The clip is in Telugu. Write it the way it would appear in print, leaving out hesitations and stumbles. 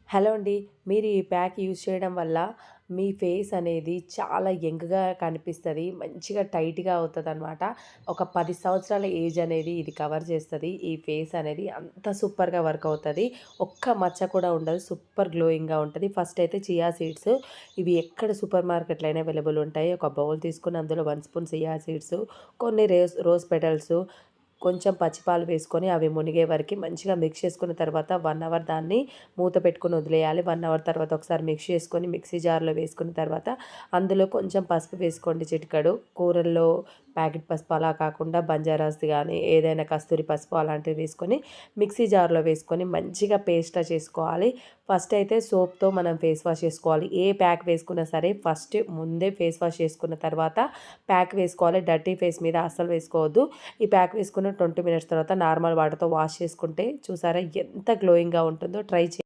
హలో అండి. మీరు ఈ ప్యాక్ యూజ్ చేయడం వల్ల మీ ఫేస్ అనేది చాలా యంగ్‌గా కనిపిస్తది. మంచిగా టైట్‌గా అవుతదనమాట. ఒక 10 సంవత్సరాల ఏజ్ అనేది ఇది కవర్ చేస్తది. ఈ ఫేస్ అనేది అంత సూపర్‌గా వర్క్ అవుతది. ఒక్క మచ్చ కూడా ఉండదు. సూపర్ గ్లోయింగ్‌గా ఉంటది. ఫస్ట్ అయితే చియా సీడ్స్ ఇవి ఎక్కడ సూపర్ మార్కెట్‌లో అయినా అవైలబుల్ ఉంటాయి. ఒక బౌల్ తీసుకొని అందులో 1 స్పూన్ చియా సీడ్స్, కొన్ని రోజ్ పెటల్స్, కొంచెం పచ్చిపాలు వేసుకొని అవి మునిగే వరకి మంచిగా మిక్స్ చేసుకున్న తర్వాత 1 అవర్ దాన్ని మూత పెట్టుకొని వదిలేయాలి. 1 అవర్ తర్వాత ఒకసారి మిక్స్ చేసుకొని మిక్సీ జార్‌లో వేసుకున్న తర్వాత అందులో కొంచెం పసుపు వేసుకోండి చిటికెడు. కూరల్లో ప్యాకెట్ పసుపు అలా కాకుండా బంజారాస్‌ది గానీ, ఏదైనా కస్తూరి పసుపు అలాంటివి వేసుకొని మిక్సీ జార్‌లో వేసుకొని మంచిగా పేస్ట్‌లా చేసుకోవాలి. ఫస్ట్ అయితే సోప్‌తో మనం ఫేస్ వాష్ చేసుకోవాలి. ఏ ప్యాక్ వేసుకున్నా సరే ఫస్ట్ ముందే ఫేస్ వాష్ చేసుకున్న తర్వాత ప్యాక్ వేసుకోవాలి. డర్టీ ఫేస్ మీద అస్సలు వేసుకోవద్దు. ఈ ప్యాక్ వేసుకున్న 20 మినిట్స్ తర్వాత నార్మల్ వాటర్‌తో వాష్ చేసుకుంటే చూసారా ఎంత గ్లోయింగ్‌గా ఉంటుందో ట్రై